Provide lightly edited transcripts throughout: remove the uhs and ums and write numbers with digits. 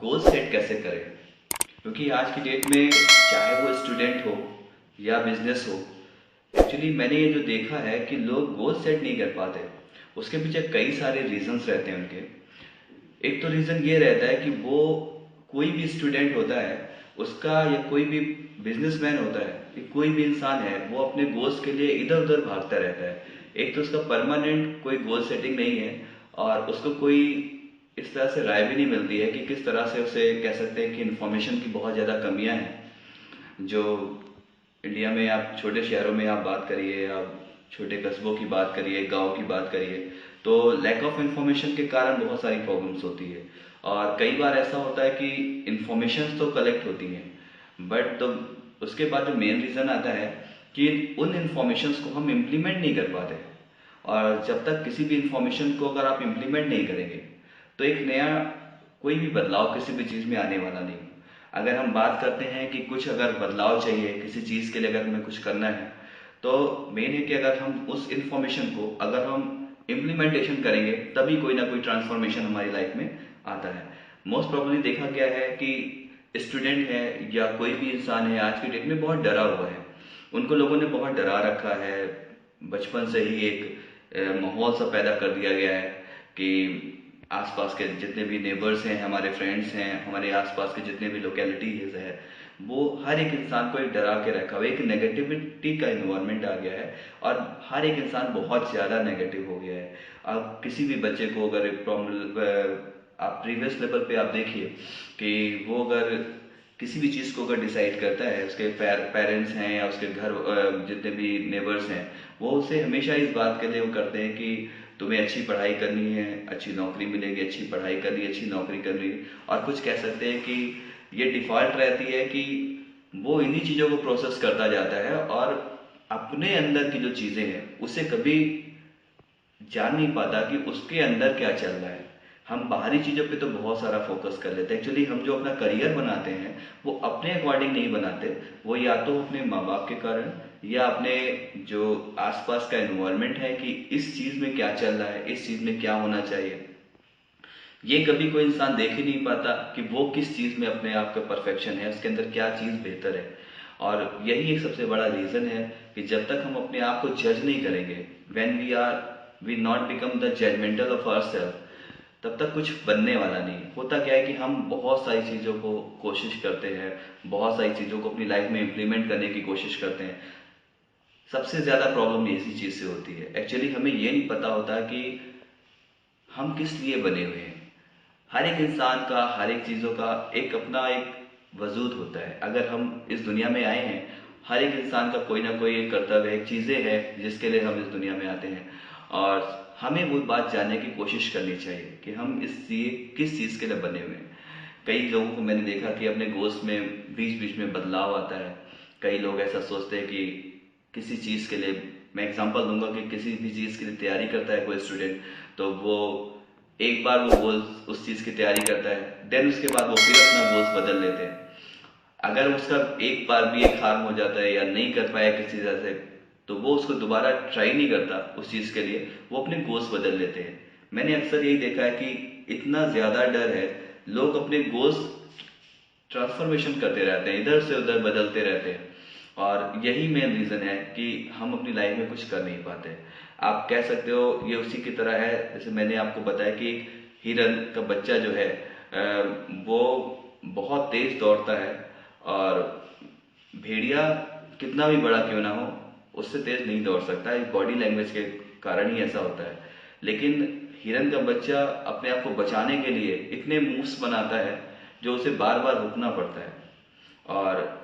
Goal set कैसे करें? क्योंकि आज की डेट में चाहे वो स्टूडेंट हो या बिजनेस हो, एक्चुअली मैंने ये जो देखा है कि लोग गोल सेट नहीं कर पाते। उसके पीछे कई सारे रीजंस रहते हैं उनके। एक तो रीज़न ये रहता है कि वो कोई भी स्टूडेंट होता है उसका, या कोई भी बिजनेसमैन होता है, कि कोई भी इंसान है, वो अपने गोल्स के लिए इधर उधर भागता रहता है। एक तो उसका परमानेंट कोई गोल सेटिंग नहीं है, और उसको कोई इस तरह से राय भी नहीं मिलती है कि किस तरह से उसे कह सकते हैं कि इन्फॉर्मेशन की बहुत ज़्यादा कमियां हैं। जो इंडिया में आप छोटे शहरों में आप बात करिए, आप छोटे कस्बों की बात करिए, गांव की बात करिए, तो लैक ऑफ इन्फॉर्मेशन के कारण बहुत सारी प्रॉब्लम्स होती है। और कई बार ऐसा होता है कि इन्फॉर्मेशन तो कलेक्ट होती हैं, बट तो उसके बाद जो मेन रीज़न आता है कि उन इन्फॉर्मेशंस को हम इम्प्लीमेंट नहीं कर पाते। और जब तक किसी भी इन्फॉर्मेशन को अगर आप इम्प्लीमेंट नहीं करेंगे, तो एक नया कोई भी बदलाव किसी भी चीज़ में आने वाला नहीं। अगर हम बात करते हैं कि कुछ अगर बदलाव चाहिए किसी चीज़ के लिए, अगर हमें कुछ करना है, तो मेन है कि अगर हम उस इंफॉर्मेशन को अगर हम इम्प्लीमेंटेशन करेंगे, तभी कोई ना कोई ट्रांसफॉर्मेशन हमारी लाइफ में आता है। मोस्ट प्रोबेबली देखा गया है कि स्टूडेंट है या कोई भी इंसान है आज की डेट में बहुत डरा हुआ है। उनको लोगों ने बहुत डरा रखा है। बचपन से ही एक माहौल सा पैदा कर दिया गया है कि आसपास के जितने भी नेबर्स हैं, हमारे फ्रेंड्स हैं, हमारे आसपास के जितने भी लोकेलिटीज है, वो हर एक इंसान को एक डरा के रखा हुआ है। एक नेगेटिविटी का इन्वायरमेंट आ गया है, और हर एक इंसान बहुत ज़्यादा नेगेटिव हो गया है। अब किसी भी बच्चे को अगर एक प्रॉब्लम, आप प्रीवियस लेवल पे आप देखिए कि वो अगर किसी भी चीज़ को अगर डिसाइड करता है, उसके पेरेंट्स हैं या उसके घर जितने भी नेबर्स हैं, वो उसे हमेशा इस बात के लिए वो करते हैं कि तुम्हें अच्छी पढ़ाई करनी है, अच्छी नौकरी मिलेगी, अच्छी पढ़ाई करनी, अच्छी नौकरी करनी। और कुछ कह सकते हैं कि ये डिफ़ॉल्ट रहती है कि वो इन्हीं चीज़ों को प्रोसेस करता जाता है, और अपने अंदर की जो चीज़ें हैं उसे कभी जान नहीं पाता कि उसके अंदर क्या चल रहा है। हम बाहरी चीज़ों पे तो बहुत सारा फोकस कर लेते हैं। एक्चुअली हम जो अपना करियर बनाते हैं वो अपने अकॉर्डिंग नहीं बनाते, वो या तो अपने माँ बाप के कारण या अपने जो आसपास का एनवायरनमेंट है कि इस चीज़ में क्या चल रहा है, इस चीज़ में क्या होना चाहिए, ये कभी कोई इंसान देख ही नहीं पाता कि वो किस चीज़ में अपने आप का परफेक्शन है, उसके अंदर क्या चीज़ बेहतर है। और यही एक सबसे बड़ा रीज़न है कि जब तक हम अपने आप को जज नहीं करेंगे, when we not become the judgemental of ourself, तब तक कुछ बनने वाला नहीं। होता क्या है कि हम बहुत सारी चीज़ों को कोशिश करते हैं, बहुत सारी चीज़ों को अपनी लाइफ में इम्प्लीमेंट करने की कोशिश करते हैं। सबसे ज़्यादा प्रॉब्लम इसी चीज़ से होती है। एक्चुअली हमें ये नहीं पता होता कि हम किस लिए बने हुए हैं। हर एक इंसान का, हर एक चीज़ों का एक अपना एक वजूद होता है। अगर हम इस दुनिया में आए हैं, हर एक इंसान का कोई ना कोई एक कर्तव्य, एक चीज़ें हैं जिसके लिए हम इस दुनिया में आते हैं। और हमें वो बात जानने की कोशिश करनी चाहिए कि हम किस चीज़ के लिए बने हुए हैं। कई लोगों को मैंने देखा कि अपने गोल्स में बीच बीच में बदलाव आता है। कई लोग ऐसा सोचते हैं कि किसी चीज़ के लिए, मैं एग्जांपल दूंगा कि किसी भी चीज़ के लिए तैयारी करता है कोई स्टूडेंट, तो वो एक बार वो गोल्स उस चीज़ की तैयारी करता है, देन उसके बाद वो फिर अपना गोल्स बदल लेते हैं। अगर उसका एक बार भी एक हार्म हो जाता है या नहीं कर पाया किसी तरह से, तो वो उसको दोबारा ट्राई नहीं करता उस चीज़ के लिए, वो अपने गोल्स बदल लेते हैं। मैंने अक्सर यही देखा है कि इतना ज़्यादा डर है, लोग अपने गोल्स ट्रांसफॉर्मेशन करते रहते हैं, इधर से उधर बदलते रहते हैं। और यही मेन रीज़न है कि हम अपनी लाइफ में कुछ कर नहीं पाते। आप कह सकते हो ये उसी की तरह है, जैसे मैंने आपको बताया कि हिरन का बच्चा जो है वो बहुत तेज दौड़ता है, और भेड़िया कितना भी बड़ा क्यों ना हो उससे तेज नहीं दौड़ सकता। इस बॉडी लैंग्वेज के कारण ही ऐसा होता है। लेकिन हिरन का बच्चा अपने आप को बचाने के लिए इतने मूव्स बनाता है जो उसे बार बार रुकना पड़ता है। और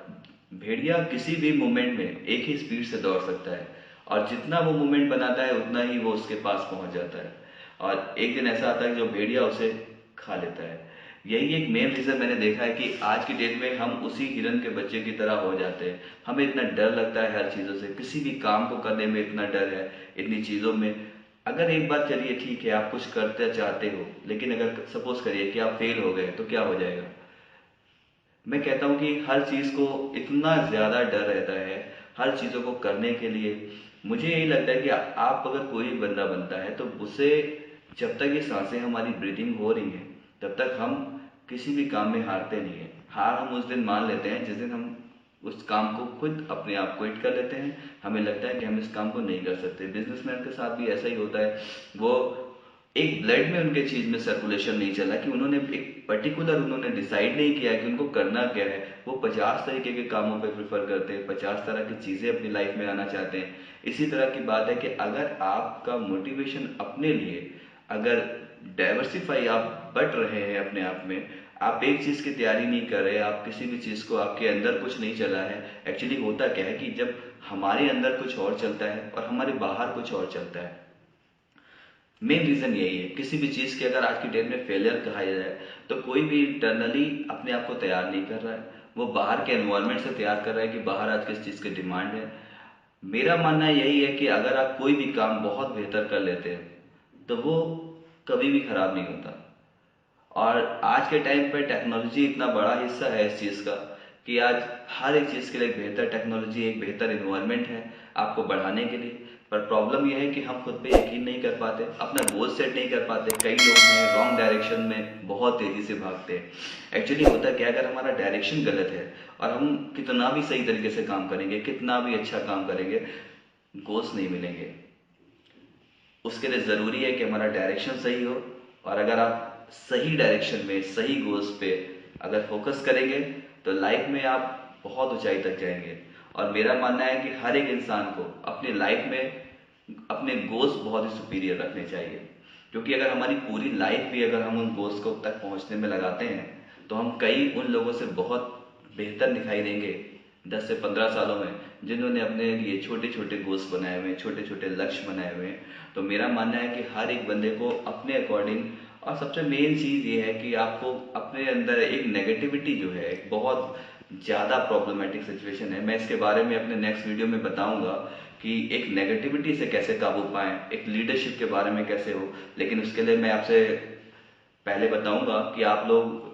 भेड़िया किसी भी मोमेंट में एक ही स्पीड से दौड़ सकता है, और जितना वो मूवमेंट बनाता है उतना ही वो उसके पास पहुंच जाता है। और एक दिन ऐसा आता है कि जो भेड़िया उसे खा लेता है। यही एक मेन रीजन मैंने देखा है कि आज की डेट में हम उसी हिरन के बच्चे की तरह हो जाते हैं। हमें इतना डर लगता है हर चीज़ों से, किसी भी काम को करने में इतना डर है, इतनी चीज़ों में। अगर एक बार चलिए ठीक है, आप कुछ करते चाहते हो, लेकिन अगर सपोज करिए कि आप फेल हो गए, तो क्या हो जाएगा? मैं कहता हूँ कि हर चीज़ को इतना ज़्यादा डर रहता है, हर चीज़ों को करने के लिए। मुझे यही लगता है कि आप अगर कोई बंदा बनता है तो उसे, जब तक ये सांसें हमारी ब्रीदिंग हो रही हैं, तब तक हम किसी भी काम में हारते नहीं है। हार हम उस दिन मान लेते हैं जिस दिन हम उस काम को खुद अपने आप क्विट कर लेते हैं, हमें लगता है कि हम इस काम को नहीं कर सकते। बिजनेसमैन के साथ भी ऐसा ही होता है। वो एक ब्लड में उनके चीज में सर्कुलेशन नहीं चला कि उन्होंने एक पर्टिकुलर उन्होंने डिसाइड नहीं किया कि उनको करना क्या है। वो 50 तरीके के कामों पे प्रेफर करते हैं, 50 तरह की चीजें अपनी लाइफ में आना चाहते हैं। इसी तरह की बात है कि अगर आपका मोटिवेशन अपने लिए, अगर डाइवर्सिफाई आप बट रहे हैं अपने आप में, आप एक चीज की तैयारी नहीं कर रहे, आप किसी भी चीज को, आपके अंदर कुछ नहीं चला है। एक्चुअली होता क्या है कि जब हमारे अंदर कुछ और चलता है और हमारे बाहर कुछ और चलता है, मेन रीजन यही है। किसी भी चीज के अगर आज की डेट में फेलियर कहा जाए तो कोई भी इंटरनली अपने आप को तैयार नहीं कर रहा है, वो बाहर के एनवायरनमेंट से तैयार कर रहा है कि बाहर आज किस चीज की डिमांड है। मेरा मानना यही है कि अगर आप कोई भी काम बहुत बेहतर कर लेते हैं तो वो कभी भी खराब नहीं होता। और आज के टाइम पे टेक्नोलॉजी इतना बड़ा हिस्सा है इस चीज का कि आज हर एक चीज के लिए एक बेहतर टेक्नोलॉजी, एक बेहतर इन्वायरमेंट है आपको बढ़ाने के लिए। पर प्रॉब्लम यह है कि हम खुद पे यकीन नहीं कर पाते, अपना गोल सेट नहीं कर पाते। कई लोग हैं रॉन्ग डायरेक्शन में बहुत तेजी से भागते हैं। एक्चुअली होता क्या, अगर हमारा डायरेक्शन गलत है और हम कितना भी सही तरीके से काम करेंगे, कितना भी अच्छा काम करेंगे, गोल्स नहीं मिलेंगे। उसके लिए जरूरी है कि हमारा डायरेक्शन सही हो। और अगर आप सही डायरेक्शन में, सही गोल्स पे अगर फोकस करेंगे तो लाइफ में आप बहुत ऊंचाई तक जाएंगे। और मेरा मानना है कि हर एक इंसान को अपनी लाइफ में अपने गोल्स बहुत ही सुपीरियर रखने चाहिए। क्योंकि अगर हमारी पूरी लाइफ भी अगर हम उन गोल्स को तक पहुंचने में लगाते हैं तो हम कई उन लोगों से बहुत बेहतर दिखाई देंगे 10 से 15 सालों में, जिन्होंने अपने लिए छोटे छोटे गोल्स बनाए हुए हैं, छोटे छोटे लक्ष्य बनाए हुए हैं। तो मेरा मानना है कि हर एक बंदे को अपने अकॉर्डिंग, और सबसे मेन चीज ये है कि आपको अपने अंदर एक नेगेटिविटी जो है, एक बहुत ज्यादा प्रॉब्लमेटिक सिचुएशन है, मैं इसके बारे में अपने नेक्स्ट वीडियो में बताऊंगा कि एक नेगेटिविटी से कैसे काबू पाएं, एक लीडरशिप के बारे में कैसे हो। लेकिन उसके लिए मैं आपसे पहले बताऊंगा कि आप लोग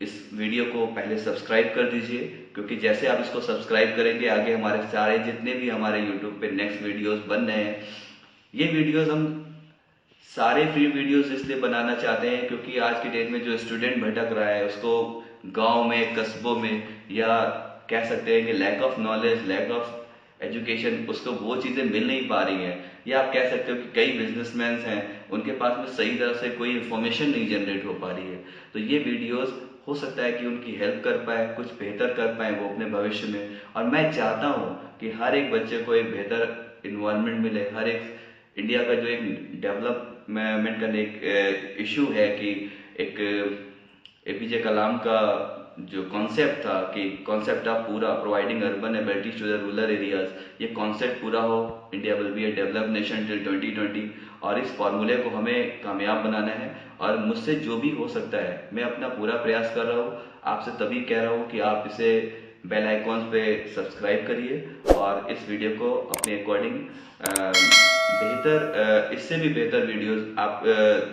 इस वीडियो को पहले सब्सक्राइब कर दीजिए। क्योंकि जैसे आप इसको सब्सक्राइब करेंगे, आगे हमारे सारे जितने भी हमारे यूट्यूब पे नेक्स्ट वीडियोस बन रहे हैं, ये वीडियोस हम सारे फ्री वीडियोस इसलिए बनाना चाहते हैं क्योंकि आज की डेट में जो स्टूडेंट भटक रहा है उसको गांव में, कस्बों में, या कह सकते हैं कि lack of knowledge, lack of education, उसको वो चीजें मिल नहीं पा रही हैं। या आप कह सकते हो कि कई बिजनेसमैन हैं उनके पास में सही तरह से कोई इंफॉर्मेशन नहीं जनरेट हो पा रही है। तो ये वीडियोस हो सकता है कि उनकी हेल्प कर पाए, कुछ बेहतर कर पाए वो अपने भविष्य में। और मैं चाहता हूँ कि हर एक बच्चे को एक बेहतर इन्वायरमेंट मिले। हर एक इंडिया का जो एक डेवलपमेंट का एक इशू है कि एक एपीजे कलाम का जो कॉन्सेप्ट था कि कॉन्सेप्ट ऑफ पूरा providing urban abilities to the rural areas, ये कॉन्सेप्ट पूरा हो, India will be a developed nation till 2020। और इस फॉर्मूले को हमें कामयाब बनाना है। और मुझसे जो भी हो सकता है मैं अपना पूरा प्रयास कर रहा हूँ। आपसे तभी कह रहा हूँ कि आप इसे बेल आइकॉन्स पे सब्सक्राइब करिए और इस वीडियो को अपने अकॉर्डिंग बेहतर, इससे भी बेहतर वीडियोस आप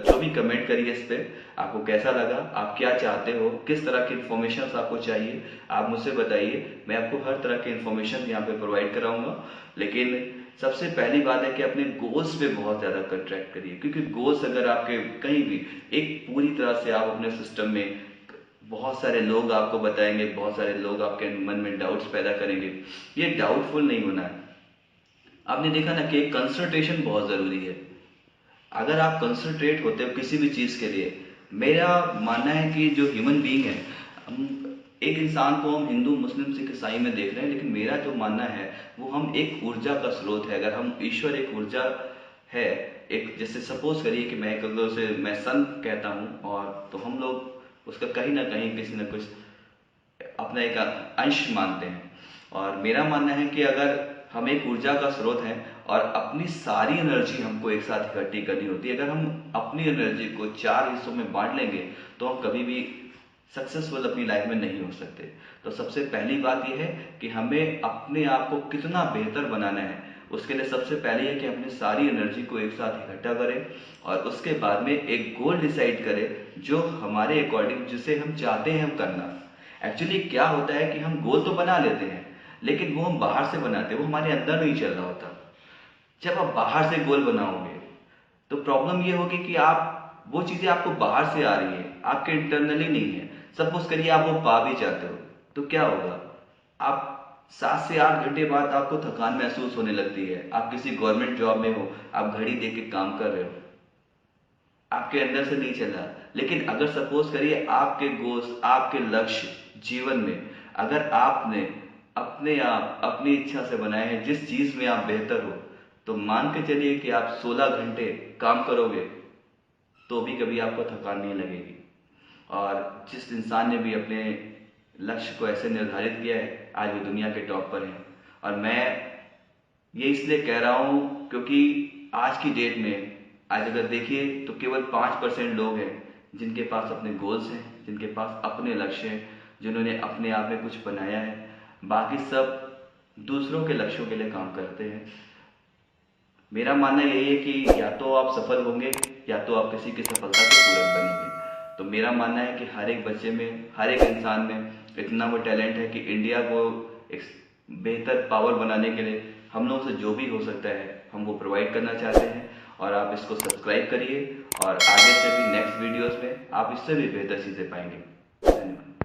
जो भी कमेंट करिए इस पे, आपको कैसा लगा, आप क्या चाहते हो, किस तरह की इन्फॉर्मेशन आपको चाहिए, आप मुझसे बताइए। मैं आपको हर तरह की इन्फॉर्मेशन यहाँ पे प्रोवाइड कराऊंगा। लेकिन सबसे पहली बात है कि अपने गोल्स पे बहुत ज्यादा कंट्रैक्ट करिए। क्योंकि गोल्स अगर आपके कहीं भी एक पूरी तरह से आप अपने सिस्टम में, बहुत सारे लोग आपको बताएंगे, बहुत सारे लोग आपके मन में डाउट्स पैदा करेंगे, ये डाउटफुल नहीं होना है। आपने देखा ना कि कंसंट्रेशन बहुत जरूरी है। अगर आप कंसंट्रेट होते हो किसी भी चीज के लिए, मेरा मानना है कि जो ह्यूमन बीइंग है, एक इंसान को हम हिंदू, मुस्लिम, सिख, ईसाई में देख रहे हैं, लेकिन मेरा जो मानना है वो हम एक ऊर्जा का स्रोत है। अगर हम ईश्वर एक ऊर्जा है, एक जैसे सपोज करिए कि मैं एक से मैं सन कहता हूँ, और तो हम लोग उसका कहीं ना कहीं किसी न कुछ अपना एक अंश मानते हैं। और मेरा मानना है कि अगर हम एक ऊर्जा का स्रोत हैं और अपनी सारी एनर्जी हमको एक साथ इकट्ठी करनी होती है, अगर हम अपनी एनर्जी को 4 हिस्सों में बांट लेंगे तो हम कभी भी सक्सेसफुल अपनी लाइफ में नहीं हो सकते। तो सबसे पहली बात यह है कि हमें अपने आप को कितना बेहतर बनाना है। उसके लिए सबसे पहले है कि अपनी सारी एनर्जी को एक साथ इकट्ठा करें और उसके बाद में एक गोल डिसाइड करें जो हमारे अकॉर्डिंग, जिसे हम चाहते हैं हम करना। एक्चुअली क्या होता है कि हम गोल तो बना लेते हैं लेकिन वो हम बाहर से बनाते हैं, वो हमारे अंदर नहीं चल रहा होता। जब आप बाहर से गोल बनाओगे तो प्रॉब्लम ये होगी कि आप, वो चीजें आपको बाहर से आ रही है आपके इंटरनली नहीं है। सपोज करिए आप वो पा भी चाहते हो, तो क्या होगा, आप 7 से 8 घंटे बाद आपको थकान महसूस होने लगती है। आप किसी गवर्नमेंट जॉब में हो, आप घड़ी देख के काम कर रहे हो, आपके अंदर से नहीं चल रहा। लेकिन अगर सपोज करिए आपके गोल्स, आपके लक्ष्य जीवन में अगर आपने अपने आप अपनी इच्छा से बनाए हैं, जिस चीज में आप बेहतर हो, तो मान के चलिए कि आप 16 घंटे काम करोगे तो भी कभी आपको थकान नहीं लगेगी। और जिस इंसान ने भी अपने लक्ष्य को ऐसे निर्धारित किया है, आज वो दुनिया के टॉप पर है। और मैं ये इसलिए कह रहा हूँ क्योंकि आज की डेट में, आज अगर देखिए तो केवल 5% लोग हैं जिनके पास अपने गोल्स हैं, जिनके पास अपने लक्ष्य हैं, जिन्होंने अपने आप में कुछ बनाया है। बाकी सब दूसरों के लक्ष्यों के लिए काम करते हैं। मेरा मानना यही है कि या तो आप सफल होंगे या तो आप किसी की सफलता के पूरक बनेंगे। तो मेरा मानना है कि हर एक बच्चे में, हर एक इंसान में इतना वो टैलेंट है कि इंडिया को एक बेहतर पावर बनाने के लिए हम लोगों से जो भी हो सकता है हम वो प्रोवाइड करना चाहते हैं। और आप इसको सब्सक्राइब करिए और आगे से भी नेक्स्ट वीडियोस में आप इससे भी बेहतर चीज़ें पाएंगे। धन्यवाद।